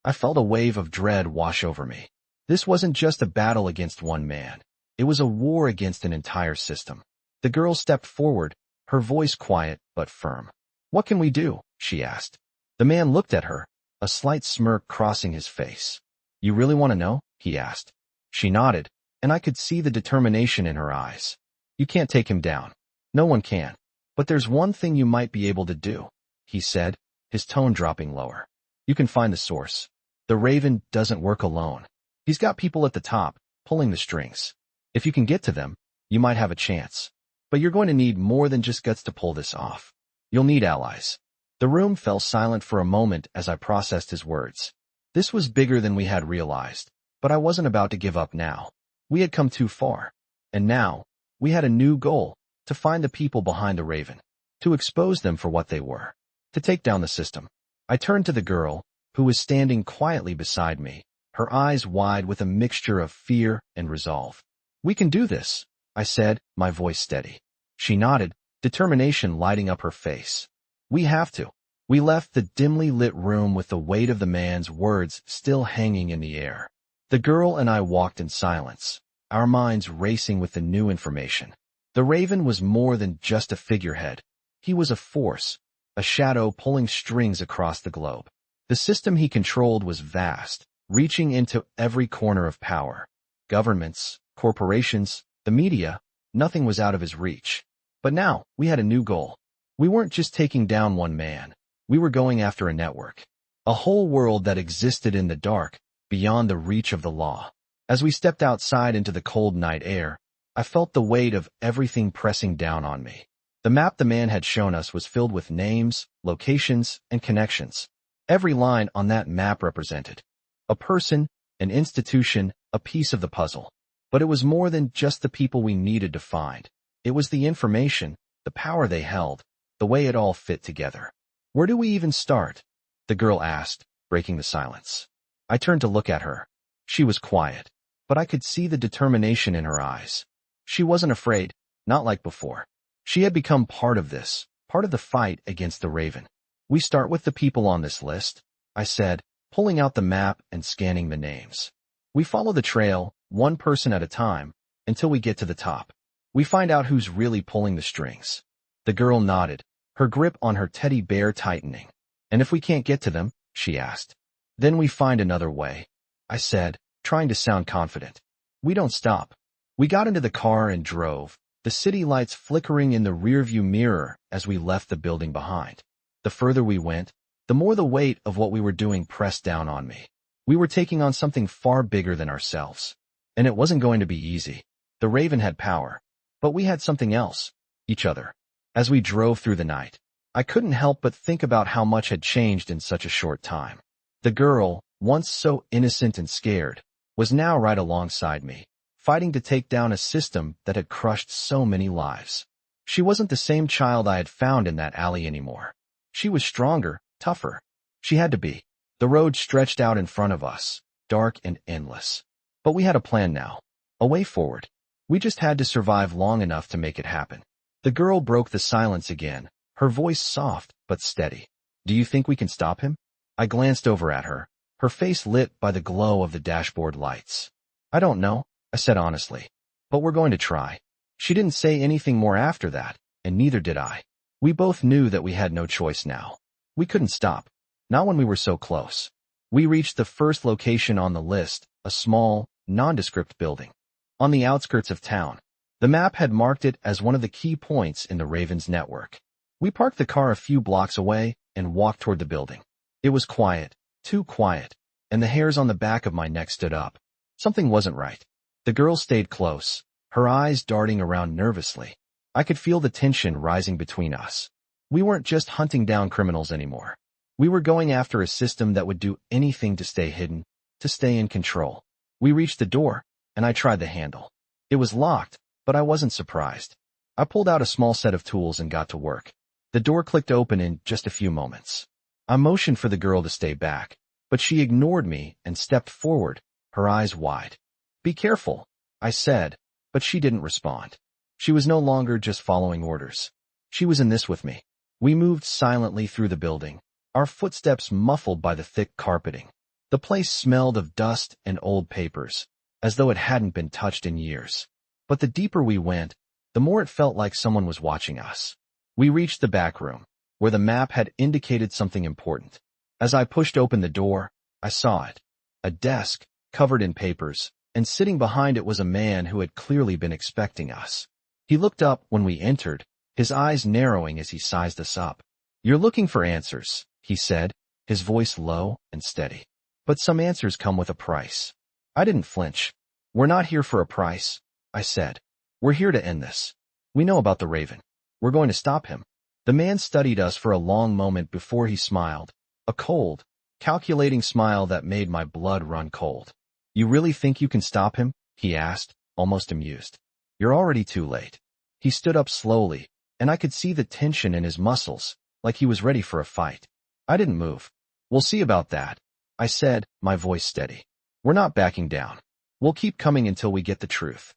I felt a wave of dread wash over me. This wasn't just a battle against one man. It was a war against an entire system. The girl stepped forward, her voice quiet but firm. "What can we do?" she asked. The man looked at her, a slight smirk crossing his face. "You really want to know?" he asked. She nodded, and I could see the determination in her eyes. "You can't take him down. No one can. But there's one thing you might be able to do," he said, his tone dropping lower. "You can find the source. The Raven doesn't work alone. He's got people at the top, pulling the strings. If you can get to them, you might have a chance. But you're going to need more than just guts to pull this off. You'll need allies." The room fell silent for a moment as I processed his words. This was bigger than we had realized, but I wasn't about to give up now. We had come too far. And now, we had a new goal: to find the people behind the Raven, to expose them for what they were, to take down the system. I turned to the girl, who was standing quietly beside me, her eyes wide with a mixture of fear and resolve. "We can do this," I said, my voice steady. She nodded, determination lighting up her face. "We have to." We left the dimly lit room with the weight of the man's words still hanging in the air. The girl and I walked in silence, our minds racing with the new information. The Raven was more than just a figurehead. He was a force, a shadow pulling strings across the globe. The system he controlled was vast, reaching into every corner of power. Governments, corporations, the media, nothing was out of his reach. But now, we had a new goal. We weren't just taking down one man. We were going after a network. A whole world that existed in the dark, beyond the reach of the law. As we stepped outside into the cold night air, I felt the weight of everything pressing down on me. The map the man had shown us was filled with names, locations, and connections. Every line on that map represented a person, an institution, a piece of the puzzle. But it was more than just the people we needed to find. It was the information, the power they held, the way it all fit together. Where do we even start? The girl asked, breaking the silence. I turned to look at her. She was quiet, but I could see the determination in her eyes. She wasn't afraid, not like before. She had become part of this, part of the fight against the Raven. We start with the people on this list, I said, pulling out the map and scanning the names. We follow the trail, one person at a time, until we get to the top. We find out who's really pulling the strings. The girl nodded, her grip on her teddy bear tightening. And if we can't get to them, she asked. Then we find another way, I said, trying to sound confident. We don't stop. We got into the car and drove, the city lights flickering in the rearview mirror as we left the building behind. The further we went, the more the weight of what we were doing pressed down on me. We were taking on something far bigger than ourselves. And it wasn't going to be easy. The Raven had power. But we had something else, each other. As we drove through the night, I couldn't help but think about how much had changed in such a short time. The girl, once so innocent and scared, was now right alongside me, fighting to take down a system that had crushed so many lives. She wasn't the same child I had found in that alley anymore. She was stronger, tougher. She had to be. The road stretched out in front of us, dark and endless. But we had a plan now, a way forward. We just had to survive long enough to make it happen. The girl broke the silence again, her voice soft but steady. Do you think we can stop him? I glanced over at her, her face lit by the glow of the dashboard lights. I don't know, I said honestly. But we're going to try. She didn't say anything more after that, and neither did I. We both knew that we had no choice now. We couldn't stop. Not when we were so close. We reached the first location on the list, a small, nondescript building. On the outskirts of town. The map had marked it as one of the key points in the Raven's network. We parked the car a few blocks away and walked toward the building. It was quiet, too quiet, and the hairs on the back of my neck stood up. Something wasn't right. The girl stayed close, her eyes darting around nervously. I could feel the tension rising between us. We weren't just hunting down criminals anymore. We were going after a system that would do anything to stay hidden, to stay in control. We reached the door, and I tried the handle. It was locked, but I wasn't surprised. I pulled out a small set of tools and got to work. The door clicked open in just a few moments. I motioned for the girl to stay back, but she ignored me and stepped forward, her eyes wide. Be careful, I said, but she didn't respond. She was no longer just following orders. She was in this with me. We moved silently through the building, our footsteps muffled by the thick carpeting. The place smelled of dust and old papers, as though it hadn't been touched in years. But the deeper we went, the more it felt like someone was watching us. We reached the back room, where the map had indicated something important. As I pushed open the door, I saw it. A desk, covered in papers, and sitting behind it was a man who had clearly been expecting us. He looked up when we entered, his eyes narrowing as he sized us up. You're looking for answers, he said, his voice low and steady. But some answers come with a price. I didn't flinch. We're not here for a price, I said. We're here to end this. We know about the Raven. We're going to stop him. The man studied us for a long moment before he smiled, a cold, calculating smile that made my blood run cold. You really think you can stop him? He asked, almost amused. You're already too late. He stood up slowly, and I could see the tension in his muscles, like he was ready for a fight. I didn't move. We'll see about that, I said, my voice steady. We're not backing down. We'll keep coming until we get the truth.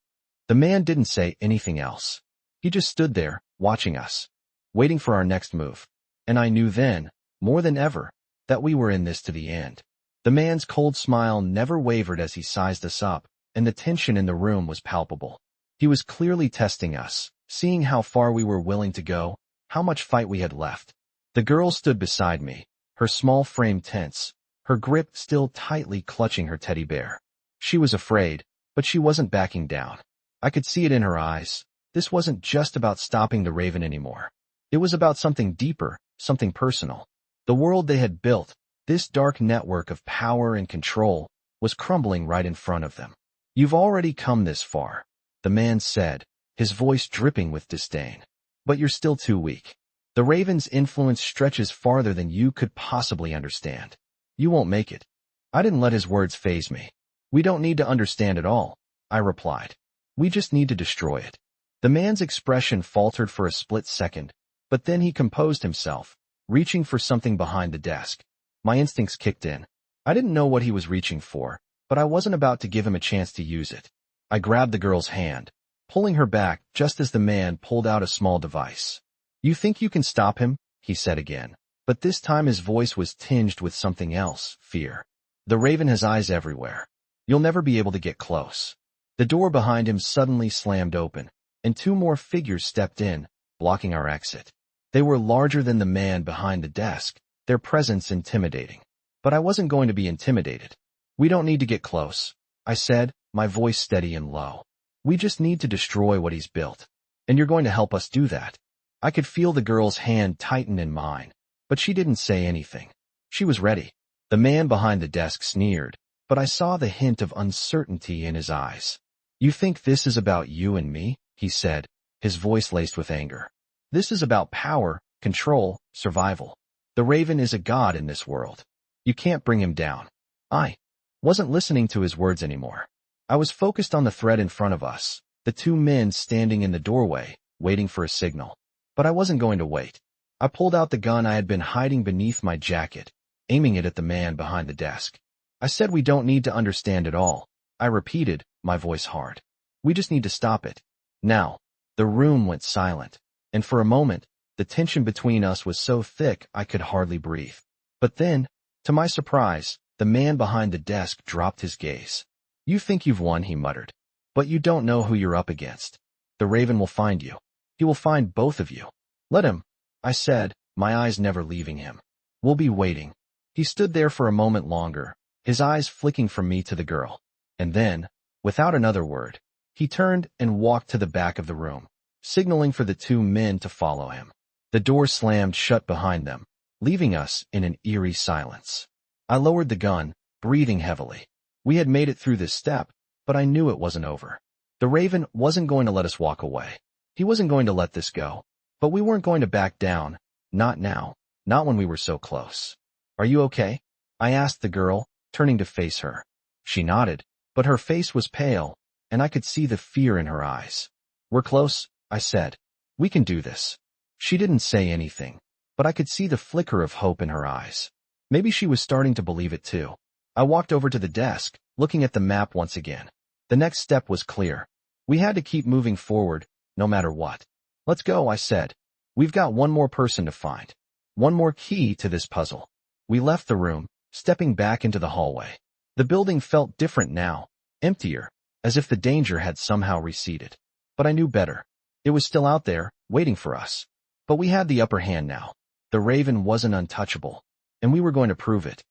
The man didn't say anything else. He just stood there, watching us, waiting for our next move. And I knew then, more than ever, that we were in this to the end. The man's cold smile never wavered as he sized us up, and the tension in the room was palpable. He was clearly testing us, seeing how far we were willing to go, how much fight we had left. The girl stood beside me, her small frame tense, her grip still tightly clutching her teddy bear. She was afraid, but she wasn't backing down. I could see it in her eyes. This wasn't just about stopping the Raven anymore. It was about something deeper, something personal. The world they had built, this dark network of power and control, was crumbling right in front of them. "You've already come this far," the man said, his voice dripping with disdain. "But you're still too weak. The Raven's influence stretches farther than you could possibly understand. You won't make it." I didn't let his words faze me. "We don't need to understand it all," I replied. "We just need to destroy it." The man's expression faltered for a split second, but then he composed himself, reaching for something behind the desk. My instincts kicked in. I didn't know what he was reaching for, but I wasn't about to give him a chance to use it. I grabbed the girl's hand, pulling her back just as the man pulled out a small device. "You think you can stop him?" he said again, but this time his voice was tinged with something else, fear. "The Raven has eyes everywhere. You'll never be able to get close." The door behind him suddenly slammed open, and two more figures stepped in, blocking our exit. They were larger than the man behind the desk, their presence intimidating. But I wasn't going to be intimidated. "We don't need to get close," I said, my voice steady and low. "We just need to destroy what he's built. And you're going to help us do that." I could feel the girl's hand tighten in mine, but she didn't say anything. She was ready. The man behind the desk sneered, but I saw the hint of uncertainty in his eyes. "You think this is about you and me?" he said, his voice laced with anger. "This is about power, control, survival. The Raven is a god in this world. You can't bring him down." I wasn't listening to his words anymore. I was focused on the threat in front of us, the two men standing in the doorway, waiting for a signal. But I wasn't going to wait. I pulled out the gun I had been hiding beneath my jacket, aiming it at the man behind the desk. I said, "We don't need to understand it all," I repeated, my voice hard. "We just need to stop it. Now." The room went silent, and for a moment, the tension between us was so thick I could hardly breathe. But then, to my surprise, the man behind the desk dropped his gaze. "You think you've won," he muttered. "But you don't know who you're up against. The Raven will find you. He will find both of you." "Let him," I said, my eyes never leaving him. "We'll be waiting." He stood there for a moment longer, his eyes flicking from me to the girl. And then, without another word, he turned and walked to the back of the room, signaling for the two men to follow him. The door slammed shut behind them, leaving us in an eerie silence. I lowered the gun, breathing heavily. We had made it through this step, but I knew it wasn't over. The Raven wasn't going to let us walk away. He wasn't going to let this go. But we weren't going to back down. Not now. Not when we were so close. "Are you okay?" I asked the girl, turning to face her. She nodded, but her face was pale, and I could see the fear in her eyes. "We're close," I said. "We can do this." She didn't say anything, but I could see the flicker of hope in her eyes. Maybe she was starting to believe it too. I walked over to the desk, looking at the map once again. The next step was clear. We had to keep moving forward, no matter what. "Let's go," I said. "We've got one more person to find. One more key to this puzzle." We left the room, stepping back into the hallway. The building felt different now, emptier, as if the danger had somehow receded. But I knew better. It was still out there, waiting for us. But we had the upper hand now. The Raven wasn't untouchable, and we were going to prove it.